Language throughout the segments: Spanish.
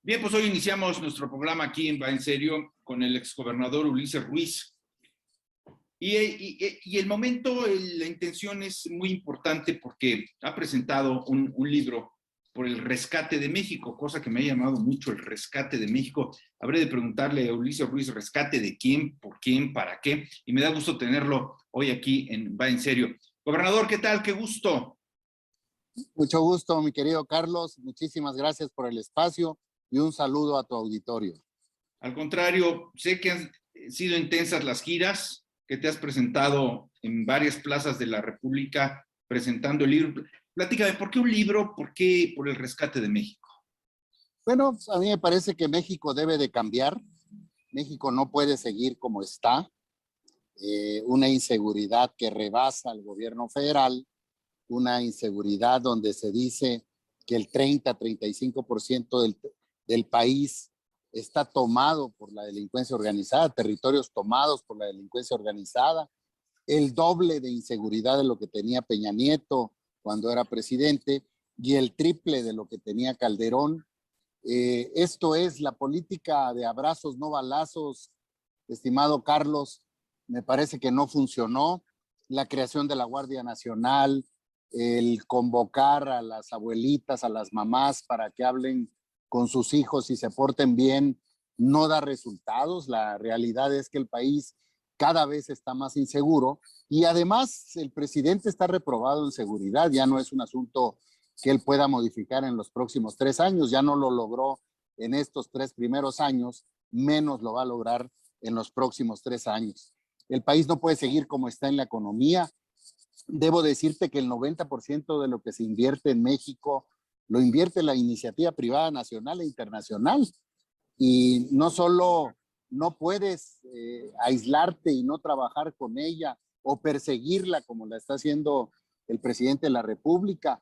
Bien, pues hoy iniciamos nuestro programa aquí en Va en Serio con el exgobernador Ulises Ruiz. Y el momento, la intención es muy importante porque ha presentado un libro por el rescate de México, cosa que me ha llamado mucho, el rescate de México. Habré de preguntarle a Ulises Ruiz, ¿rescate de quién, por quién, para qué? Y me da gusto tenerlo hoy aquí en Va en Serio. Gobernador, ¿qué tal? ¡Qué gusto! Mucho gusto, mi querido Carlos. Muchísimas gracias por el espacio y un saludo a tu auditorio. Al contrario, sé que han sido intensas las giras, que te has presentado en varias plazas de la República presentando el libro. Platícame, ¿por qué un libro? ¿Por qué por el rescate de México? Bueno, a mí me parece que México debe de cambiar. México no puede seguir como está. Una inseguridad que rebasa al gobierno federal, una inseguridad donde se dice que el 30-35% del país está tomado por la delincuencia organizada, territorios tomados por la delincuencia organizada, el doble de inseguridad de lo que tenía Peña Nieto cuando era presidente y el triple de lo que tenía Calderón. Esto es la política de abrazos, no balazos, estimado Carlos. Me parece que no funcionó. La creación de la Guardia Nacional, el convocar a las abuelitas, a las mamás para que hablen con sus hijos y se porten bien, no da resultados. La realidad es que el país cada vez está más inseguro y además el presidente está reprobado en seguridad. Ya no es un asunto que él pueda modificar en los próximos 3 años. Ya no lo logró en estos 3 primeros años, menos lo va a lograr en los próximos 3 años. El país no puede seguir como está en la economía. Debo decirte que el 90% de lo que se invierte en México lo invierte la iniciativa privada nacional e internacional. Y no solo no puedes aislarte y no trabajar con ella o perseguirla como la está haciendo el presidente de la República.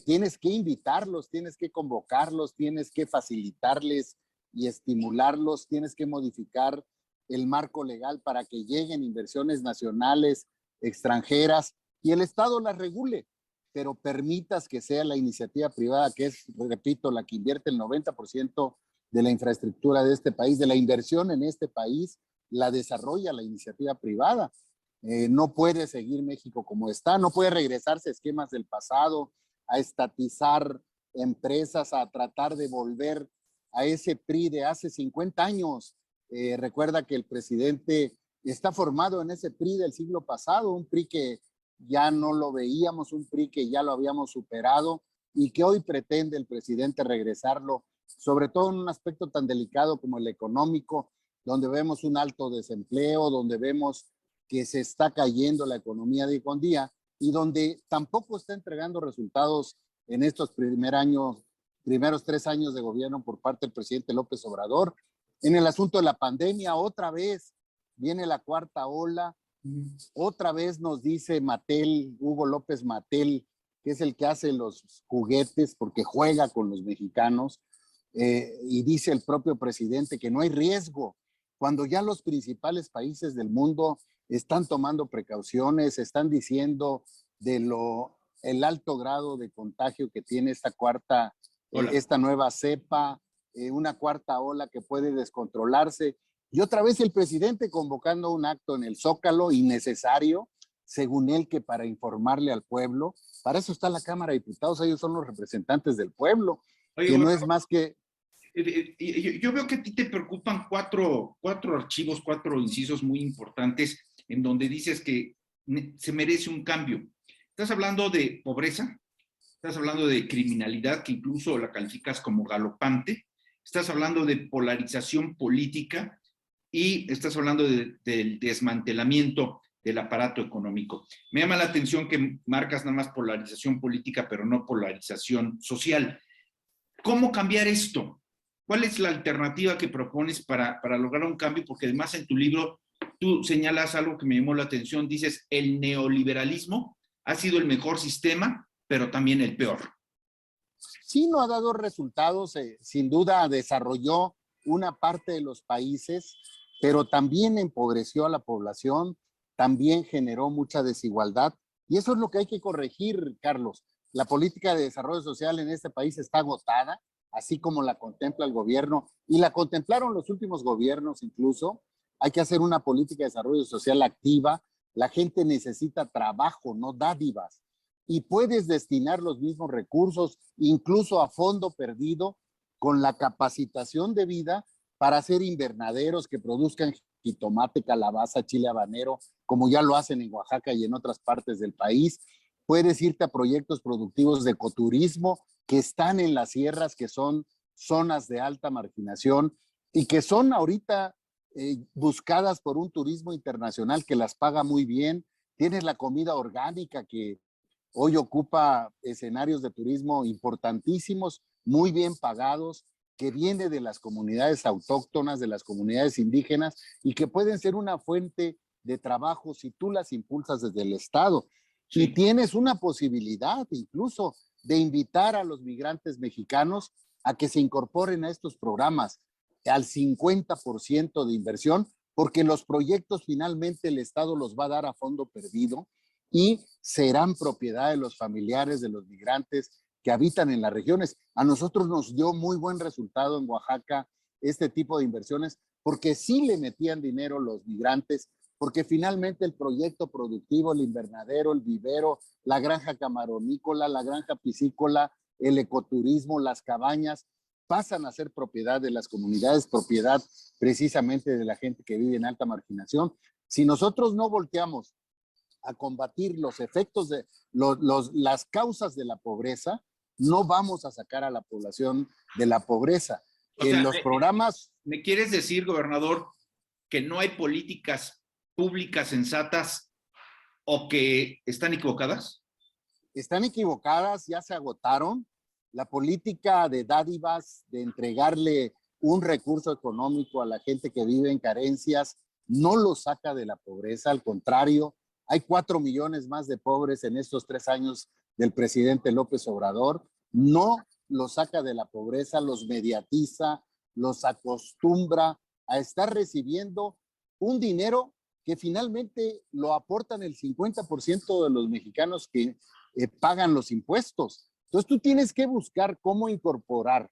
Tienes que invitarlos, tienes que convocarlos, tienes que facilitarles y estimularlos, tienes que modificar el marco legal para que lleguen inversiones nacionales, extranjeras, y el Estado las regule, pero permitas que sea la iniciativa privada, que es, repito, la que invierte el 90% de la infraestructura de este país, de la inversión en este país, la desarrolla la iniciativa privada. No puede seguir México como está, no puede regresarse a esquemas del pasado, a estatizar empresas, a tratar de volver a ese PRI de hace 50 años. Recuerda que el presidente está formado en ese PRI del siglo pasado, un PRI que ya no lo veíamos, un PRI que ya lo habíamos superado y que hoy pretende el presidente regresarlo, sobre todo en un aspecto tan delicado como el económico, donde vemos un alto desempleo, donde vemos que se está cayendo la economía día con día y donde tampoco está entregando resultados en estos primeros 3 años de gobierno por parte del presidente López Obrador. En el asunto de la pandemia, otra vez viene la cuarta ola, otra vez nos dice Mattel, Hugo López Mattel, que es el que hace los juguetes porque juega con los mexicanos, y dice el propio presidente que no hay riesgo, cuando ya los principales países del mundo están tomando precauciones, están diciendo el alto grado de contagio que tiene esta nueva cepa, una cuarta ola que puede descontrolarse. Y otra vez el presidente convocando un acto en el Zócalo innecesario, según él, que para informarle al pueblo. Para eso está la Cámara de Diputados, ellos son los representantes del pueblo. Oye, que no es más que... Yo veo que a ti te preocupan cuatro archivos, 4 incisos muy importantes en donde dices que se merece un cambio. Estás hablando de pobreza, estás hablando de criminalidad, que incluso la calificas como galopante, estás hablando de polarización política y estás hablando del desmantelamiento del aparato económico. Me llama la atención que marcas nada más polarización política, pero no polarización social. ¿Cómo cambiar esto? ¿Cuál es la alternativa que propones para lograr un cambio? Porque además en tu libro tú señalas algo que me llamó la atención, dices, el neoliberalismo ha sido el mejor sistema, pero también el peor. Sí, no ha dado resultados, sin duda desarrolló una parte de los países, pero también empobreció a la población, también generó mucha desigualdad, y eso es lo que hay que corregir, Carlos. La política de desarrollo social en este país está agotada, así como la contempla el gobierno, y la contemplaron los últimos gobiernos incluso. Hay que hacer una política de desarrollo social activa. La gente necesita trabajo, no dádivas. Y puedes destinar los mismos recursos, incluso a fondo perdido, con la capacitación debida para hacer invernaderos que produzcan jitomate, calabaza, chile habanero, como ya lo hacen en Oaxaca y en otras partes del país. Puedes irte a proyectos productivos de ecoturismo que están en las sierras, que son zonas de alta marginación y que son ahorita buscadas por un turismo internacional que las paga muy bien. Tienes la comida orgánica que hoy ocupa escenarios de turismo importantísimos, muy bien pagados, que viene de las comunidades autóctonas, de las comunidades indígenas y que pueden ser una fuente de trabajo si tú las impulsas desde el Estado. Sí. Y tienes una posibilidad incluso de invitar a los migrantes mexicanos a que se incorporen a estos programas al 50% de inversión, porque los proyectos finalmente el Estado los va a dar a fondo perdido y serán propiedad de los familiares de los migrantes que habitan en las regiones. A nosotros nos dio muy buen resultado en Oaxaca este tipo de inversiones, porque sí le metían dinero los migrantes, porque finalmente el proyecto productivo, el invernadero, el vivero, la granja camaronícola, la granja piscícola, el ecoturismo, las cabañas, pasan a ser propiedad de las comunidades, propiedad precisamente de la gente que vive en alta marginación. Si nosotros no volteamos a combatir los efectos de las causas de la pobreza, no vamos a sacar a la población de la pobreza. O sea, en los programas... ¿Me quieres decir, gobernador, que no hay políticas públicas sensatas o que están equivocadas? Están equivocadas, ya se agotaron. La política de dádivas, de entregarle un recurso económico a la gente que vive en carencias, no lo saca de la pobreza, al contrario, hay 4 millones más de pobres en estos 3 años del presidente López Obrador, no los saca de la pobreza, los mediatiza, los acostumbra a estar recibiendo un dinero que finalmente lo aportan el 50% de los mexicanos que pagan los impuestos. Entonces tú tienes que buscar cómo incorporar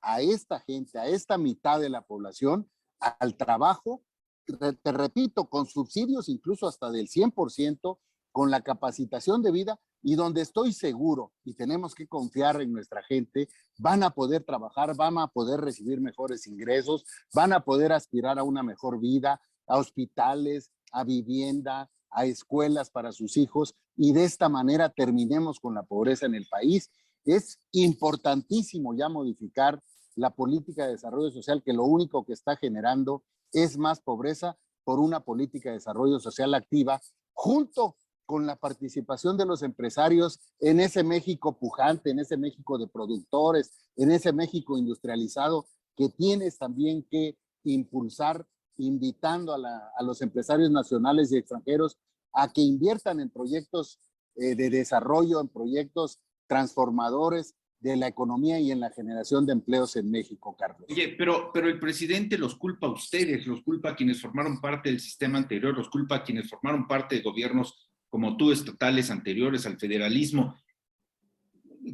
a esta gente, a esta mitad de la población, al trabajo, te repito, con subsidios incluso hasta del 100%, con la capacitación de vida y donde estoy seguro, y tenemos que confiar en nuestra gente, van a poder trabajar, van a poder recibir mejores ingresos, van a poder aspirar a una mejor vida, a hospitales, a vivienda, a escuelas para sus hijos, y de esta manera terminemos con la pobreza en el país. Es importantísimo ya modificar la política de desarrollo social, que lo único que está generando es más pobreza, por una política de desarrollo social activa, junto con la participación de los empresarios en ese México pujante, en ese México de productores, en ese México industrializado, que tienes también que impulsar, invitando a los empresarios nacionales y extranjeros a que inviertan en proyectos de desarrollo, en proyectos transformadores de la economía y en la generación de empleos en México, Carlos. Oye, pero el presidente los culpa a ustedes, los culpa a quienes formaron parte del sistema anterior, los culpa a quienes formaron parte de gobiernos como tú, estatales anteriores al federalismo.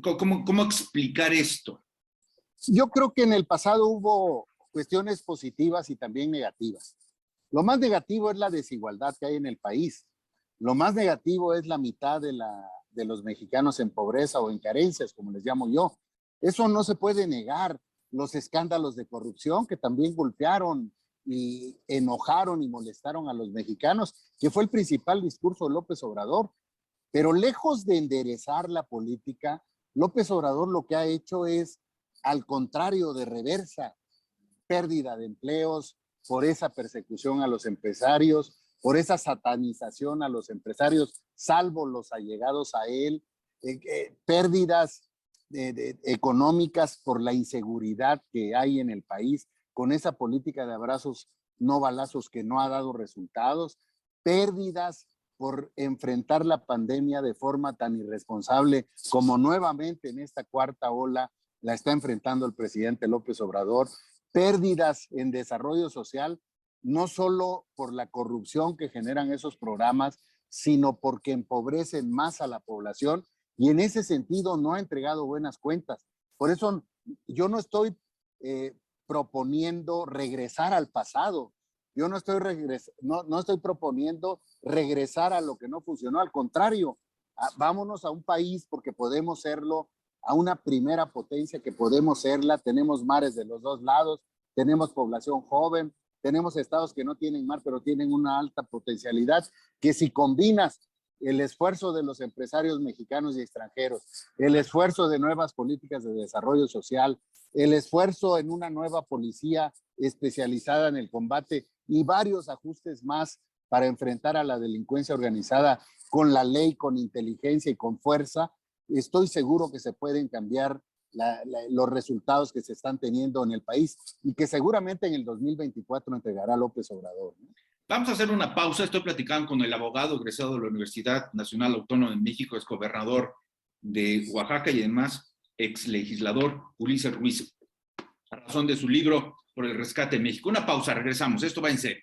¿Cómo explicar esto? Yo creo que en el pasado hubo cuestiones positivas y también negativas. Lo más negativo es la desigualdad que hay en el país. Lo más negativo es la mitad de los mexicanos en pobreza o en carencias, como les llamo yo. Eso no se puede negar. Los escándalos de corrupción que también golpearon y enojaron y molestaron a los mexicanos, que fue el principal discurso de López Obrador. Pero lejos de enderezar la política, López Obrador lo que ha hecho es, al contrario, de reversa, pérdida de empleos por esa persecución a los empresarios, por esa satanización a los empresarios, salvo los allegados a él, pérdidas económicas por la inseguridad que hay en el país, con esa política de abrazos no balazos que no ha dado resultados, pérdidas por enfrentar la pandemia de forma tan irresponsable como nuevamente en esta cuarta ola la está enfrentando el presidente López Obrador, pérdidas en desarrollo social, no solo por la corrupción que generan esos programas, sino porque empobrecen más a la población y en ese sentido no ha entregado buenas cuentas. Por eso yo no estoy proponiendo regresar al pasado. Yo no estoy, no estoy proponiendo regresar a lo que no funcionó. Al contrario, vámonos a un país porque podemos serlo, a una primera potencia que podemos serla. Tenemos mares de los dos lados, tenemos población joven, tenemos estados que no tienen mar, pero tienen una alta potencialidad, que si combinas el esfuerzo de los empresarios mexicanos y extranjeros, el esfuerzo de nuevas políticas de desarrollo social, el esfuerzo en una nueva policía especializada en el combate y varios ajustes más para enfrentar a la delincuencia organizada con la ley, con inteligencia y con fuerza, estoy seguro que se pueden cambiar los resultados que se están teniendo en el país y que seguramente en el 2024 entregará López Obrador, ¿no? Vamos a hacer una pausa. Estoy platicando con el abogado egresado de la Universidad Nacional Autónoma de México, ex gobernador de Oaxaca y además ex legislador, Ulises Ruiz, a razón de su libro Por el Rescate de México. Una pausa, regresamos. Esto va en serio.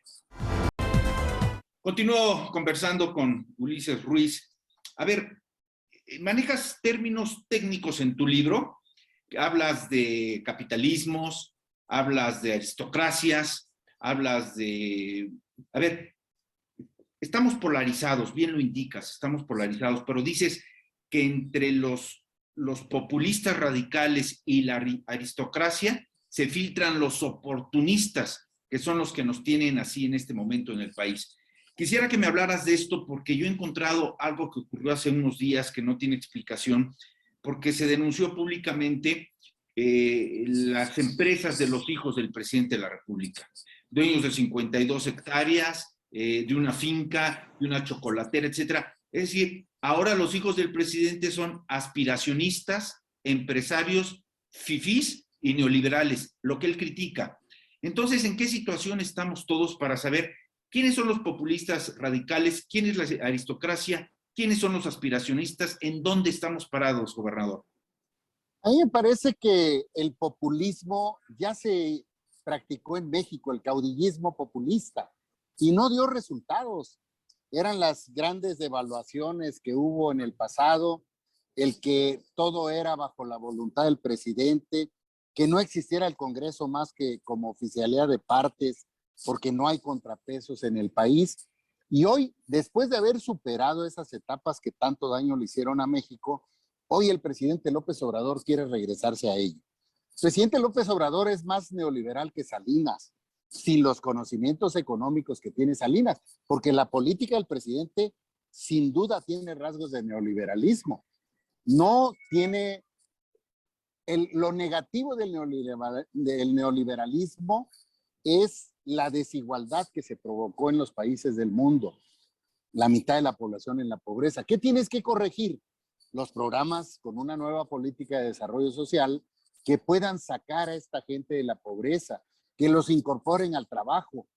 Continúo conversando con Ulises Ruiz. A ver, manejas términos técnicos en tu libro. Hablas de capitalismos, hablas de aristocracias, hablas de... A ver, estamos polarizados, bien lo indicas, estamos polarizados, pero dices que entre los populistas radicales y la aristocracia se filtran los oportunistas, que son los que nos tienen así en este momento en el país. Quisiera que me hablaras de esto porque yo he encontrado algo que ocurrió hace unos días que no tiene explicación, porque se denunció públicamente las empresas de los hijos del presidente de la República, dueños de 52 hectáreas, de una finca, de una chocolatera, etcétera. Es decir, ahora los hijos del presidente son aspiracionistas, empresarios, fifís y neoliberales, lo que él critica. Entonces, ¿en qué situación estamos todos para saber quiénes son los populistas radicales, quién es la aristocracia, quiénes son los aspiracionistas, en dónde estamos parados, gobernador? A mí me parece que el populismo ya se practicó en México, el caudillismo populista, y no dio resultados. Eran las grandes devaluaciones que hubo en el pasado, el que todo era bajo la voluntad del presidente, que no existiera el Congreso más que como oficialidad de partes, porque no hay contrapesos en el país. Y hoy, después de haber superado esas etapas que tanto daño le hicieron a México, hoy el presidente López Obrador quiere regresarse a ello. El presidente López Obrador es más neoliberal que Salinas, sin los conocimientos económicos que tiene Salinas, porque la política del presidente sin duda tiene rasgos de neoliberalismo. No tiene lo negativo del neoliberalismo es la desigualdad que se provocó en los países del mundo, la mitad de la población en la pobreza. ¿Qué tienes que corregir? Los programas con una nueva política de desarrollo social que puedan sacar a esta gente de la pobreza, que los incorporen al trabajo,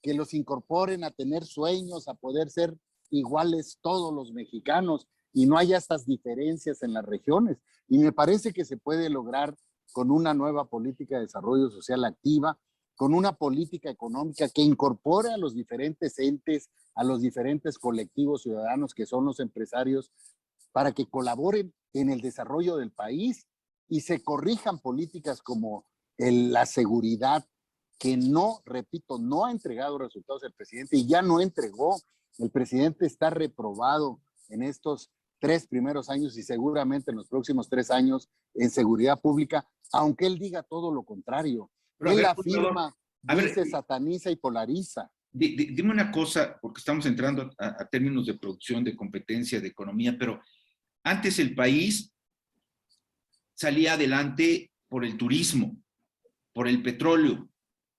que los incorporen a tener sueños, a poder ser iguales todos los mexicanos y no haya estas diferencias en las regiones. Y me parece que se puede lograr con una nueva política de desarrollo social activa, con una política económica que incorpore a los diferentes entes, a los diferentes colectivos ciudadanos que son los empresarios, para que colaboren en el desarrollo del país y se corrijan políticas como la seguridad, que no, repito, no ha entregado resultados el presidente y ya no entregó. El presidente está reprobado en estos 3 primeros años y seguramente en los próximos 3 años en seguridad pública, aunque él diga todo lo contrario. Pero él afirma, dice, sataniza y polariza. Dime una cosa, porque estamos entrando a términos de producción, de competencia, de economía, pero antes el país salía adelante por el turismo, por el petróleo,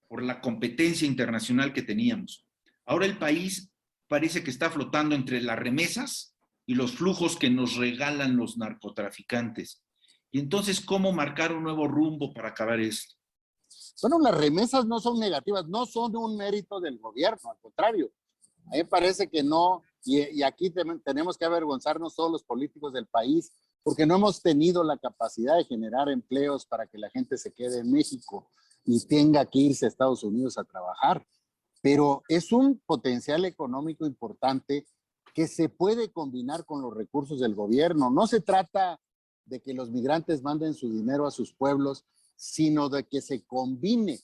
por la competencia internacional que teníamos. Ahora el país parece que está flotando entre las remesas y los flujos que nos regalan los narcotraficantes. Y entonces, ¿cómo marcar un nuevo rumbo para acabar esto? Bueno, las remesas no son negativas, no son un mérito del gobierno, al contrario. A mí me parece que no, y aquí tenemos que avergonzarnos todos los políticos del país, porque no hemos tenido la capacidad de generar empleos para que la gente se quede en México y tenga que irse a Estados Unidos a trabajar. Pero es un potencial económico importante que se puede combinar con los recursos del gobierno. No se trata de que los migrantes manden su dinero a sus pueblos, sino de que se combine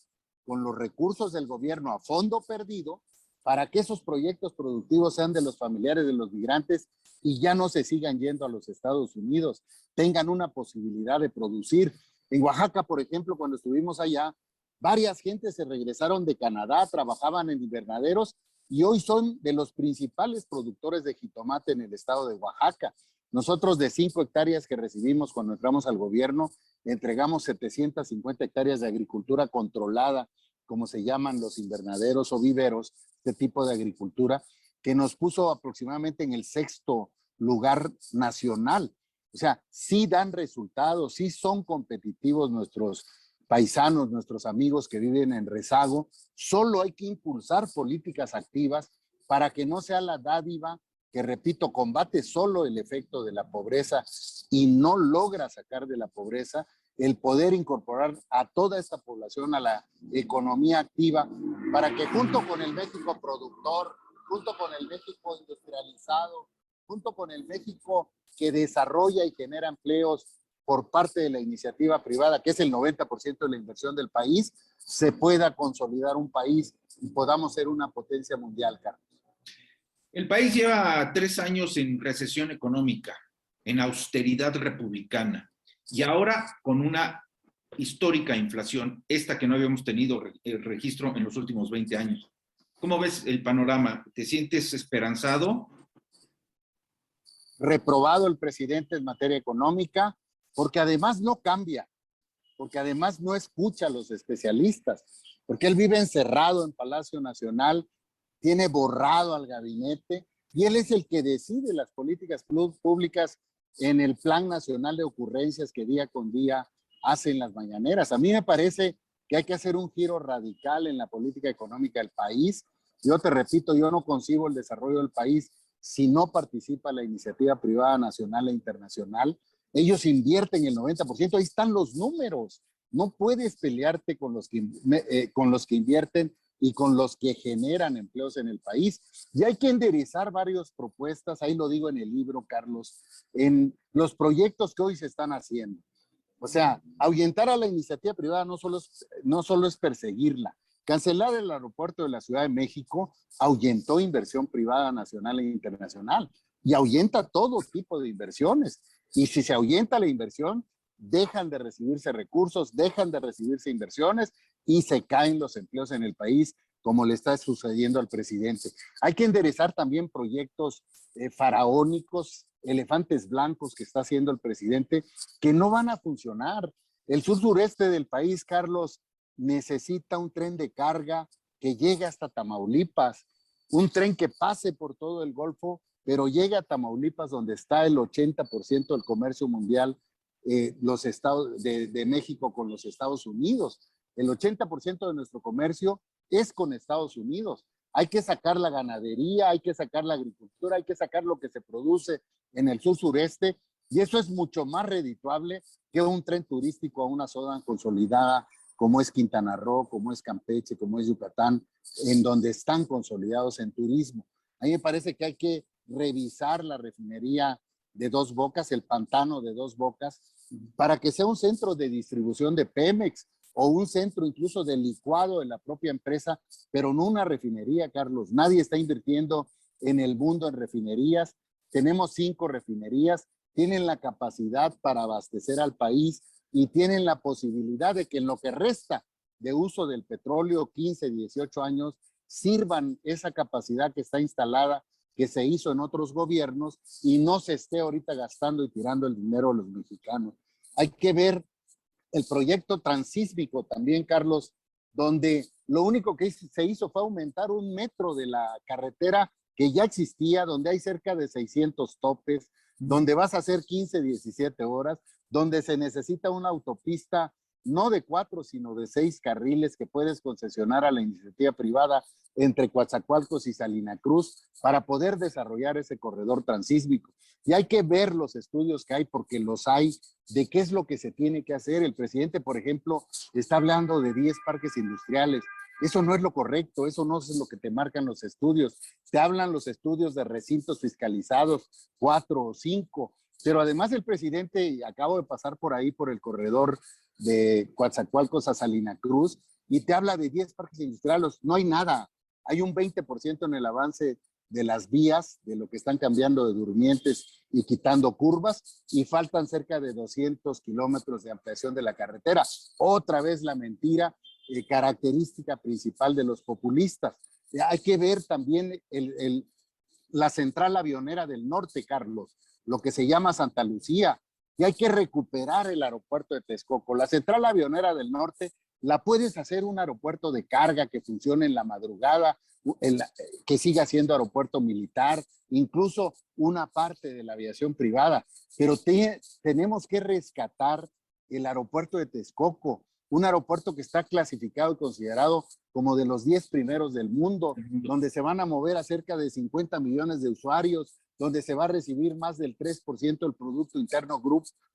con los recursos del gobierno a fondo perdido para que esos proyectos productivos sean de los familiares de los migrantes y ya no se sigan yendo a los Estados Unidos, tengan una posibilidad de producir. En Oaxaca, por ejemplo, cuando estuvimos allá, varias gentes se regresaron de Canadá, trabajaban en invernaderos y hoy son de los principales productores de jitomate en el estado de Oaxaca. Nosotros de 5 hectáreas que recibimos cuando entramos al gobierno, entregamos 750 hectáreas de agricultura controlada, como se llaman los invernaderos o viveros, este tipo de agricultura, que nos puso aproximadamente en el 6º lugar nacional. O sea, sí dan resultados, sí son competitivos nuestros paisanos, nuestros amigos que viven en rezago. Solo hay que impulsar políticas activas para que no sea la dádiva que, repito, combate solo el efecto de la pobreza y no logra sacar de la pobreza, el poder incorporar a toda esta población a la economía activa para que junto con el México productor, junto con el México industrializado, junto con el México que desarrolla y genera empleos por parte de la iniciativa privada, que es el 90% de la inversión del país, se pueda consolidar un país y podamos ser una potencia mundial, Carlos. El país lleva 3 años en recesión económica, en austeridad republicana, y ahora con una histórica inflación, esta que no habíamos tenido registro en los últimos 20 años. ¿Cómo ves el panorama? ¿Te sientes esperanzado? Reprobado el presidente en materia económica, porque además no cambia, porque además no escucha a los especialistas, porque él vive encerrado en Palacio Nacional, tiene borrado al gabinete y él es el que decide las políticas públicas en el Plan Nacional de Ocurrencias que día con día hacen las mañaneras. A mí me parece que hay que hacer un giro radical en la política económica del país. Yo te repito, yo no concibo el desarrollo del país si no participa la iniciativa privada nacional e internacional. Ellos invierten el 90%, ahí están los números. No puedes pelearte con los que invierten y con los que generan empleos en el país. Y hay que enderezar varias propuestas, ahí lo digo en el libro, Carlos, en los proyectos que hoy se están haciendo. O sea, ahuyentar a la iniciativa privada no solo es perseguirla. Cancelar el aeropuerto de la Ciudad de México ahuyentó inversión privada nacional e internacional y ahuyenta todo tipo de inversiones. Y si se ahuyenta la inversión, dejan de recibirse recursos, dejan de recibirse inversiones y se caen los empleos en el país, como le está sucediendo al presidente. Hay que enderezar también proyectos faraónicos, elefantes blancos que está haciendo el presidente, que no van a funcionar. El sur-sureste del país, Carlos, necesita un tren de carga que llegue hasta Tamaulipas, un tren que pase por todo el Golfo, pero llegue a Tamaulipas, donde está el 80% del comercio mundial, los estados de México con los Estados Unidos. El 80% de nuestro comercio es con Estados Unidos. Hay que sacar la ganadería, hay que sacar la agricultura, hay que sacar lo que se produce en el sur-sureste, y eso es mucho más redituable que un tren turístico a una zona consolidada como es Quintana Roo, como es Campeche, como es Yucatán, en donde están consolidados en turismo. A mí me parece que hay que revisar la refinería de Dos Bocas, el pantano de Dos Bocas, para que sea un centro de distribución de Pemex o un centro incluso de licuado de la propia empresa, pero no una refinería, Carlos. Nadie está invirtiendo en el mundo en refinerías. Tenemos 5 refinerías, tienen la capacidad para abastecer al país y tienen la posibilidad de que en lo que resta de uso del petróleo, 15, 18 años, sirvan esa capacidad que está instalada, que se hizo en otros gobiernos y no se esté ahorita gastando y tirando el dinero a los mexicanos. Hay que ver el proyecto transísmico también, Carlos, donde lo único que se hizo fue aumentar 1 metro de la carretera que ya existía, donde hay cerca de 600 topes, donde vas a hacer 15, 17 horas, donde se necesita una autopista no de 4, sino de 6 carriles que puedes concesionar a la iniciativa privada entre Coatzacoalcos y Salina Cruz para poder desarrollar ese corredor transísmico. Y hay que ver los estudios que hay, porque los hay, de qué es lo que se tiene que hacer. El presidente, por ejemplo, está hablando de 10 parques industriales. Eso no es lo correcto, eso no es lo que te marcan los estudios. Te hablan los estudios de recintos fiscalizados, 4 o 5. Pero además el presidente, acabo de pasar por ahí, por el corredor de Coatzacoalcos a Salina Cruz, y te habla de 10 parques industriales. No hay nada. Hay un 20% en el avance de las vías, de lo que están cambiando de durmientes y quitando curvas, y faltan cerca de 200 kilómetros de ampliación de la carretera. Otra vez la mentira, característica principal de los populistas. Hay que ver también la central avionera del norte, Carlos, lo que se llama Santa Lucía, y hay que recuperar el aeropuerto de Texcoco. La central avionera del norte la puedes hacer un aeropuerto de carga que funcione en la madrugada, que siga siendo aeropuerto militar, incluso una parte de la aviación privada, pero tenemos que rescatar el aeropuerto de Texcoco, un aeropuerto que está clasificado y considerado como de los 10 primeros del mundo, donde se van a mover a cerca de 50 millones de usuarios, donde se va a recibir más del 3% del Producto Interno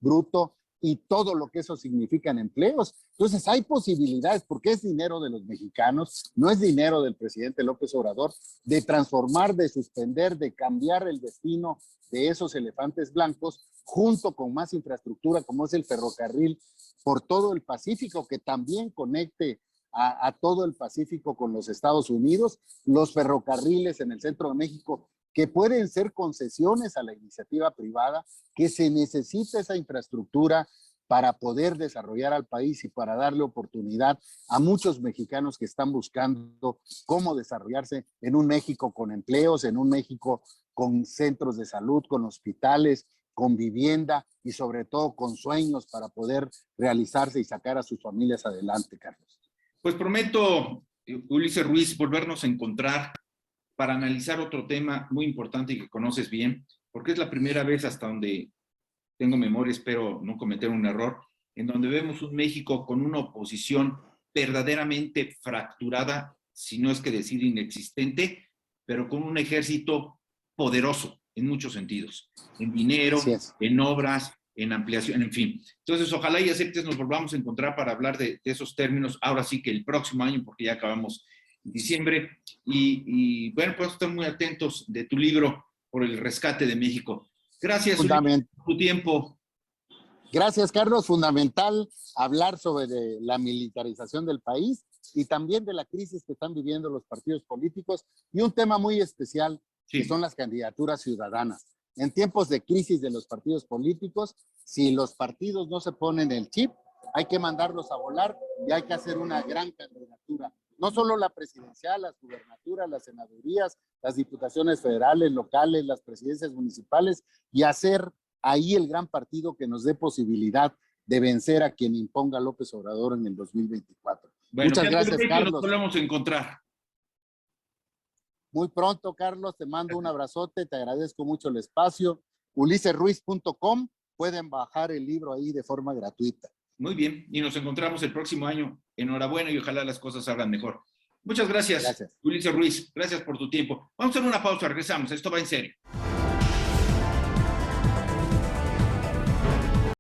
Bruto, y todo lo que eso significa en empleos. Entonces hay posibilidades, porque es dinero de los mexicanos, no es dinero del presidente López Obrador, de transformar, de suspender, de cambiar el destino de esos elefantes blancos, junto con más infraestructura como es el ferrocarril por todo el Pacífico, que también conecte a todo el Pacífico con los Estados Unidos, los ferrocarriles en el centro de México, que pueden ser concesiones a la iniciativa privada, que se necesita esa infraestructura para poder desarrollar al país y para darle oportunidad a muchos mexicanos que están buscando cómo desarrollarse en un México con empleos, en un México con centros de salud, con hospitales, con vivienda y sobre todo con sueños para poder realizarse y sacar a sus familias adelante, Carlos. Pues prometo, Ulises Ruiz, volvernos a encontrar para analizar otro tema muy importante y que conoces bien, porque es la primera vez, hasta donde tengo memoria, espero no cometer un error, en donde vemos un México con una oposición verdaderamente fracturada, si no es que decir inexistente, pero con un ejército poderoso en muchos sentidos, en dinero, en obras, en ampliación, en fin. Entonces, ojalá y aceptes, nos volvamos a encontrar para hablar de esos términos, ahora sí que el próximo año, porque ya acabamos en diciembre, y bueno, pues estar muy atentos de tu libro por el rescate de México. Gracias por tu tiempo. Gracias, Carlos. Fundamental hablar sobre la militarización del país y también de la crisis que están viviendo los partidos políticos, y un tema muy especial, que son las candidaturas ciudadanas. En tiempos de crisis de los partidos políticos, si los partidos no se ponen el chip, hay que mandarlos a volar y hay que hacer una gran candidatura. No solo la presidencial, las gubernaturas, las senadurías, las diputaciones federales, locales, las presidencias municipales, y hacer ahí el gran partido que nos dé posibilidad de vencer a quien imponga López Obrador en el 2024. Bueno, muchas gracias, Carlos. Nos volvemos a encontrar. Muy pronto, Carlos, te mando un abrazote, te agradezco mucho el espacio. ulisesruiz.com, pueden bajar el libro ahí de forma gratuita. Muy bien, y nos encontramos el próximo año. Enhorabuena y ojalá las cosas salgan mejor. Muchas gracias, Ulises Ruiz. Gracias por tu tiempo. Vamos a hacer una pausa, regresamos. Esto va en serio.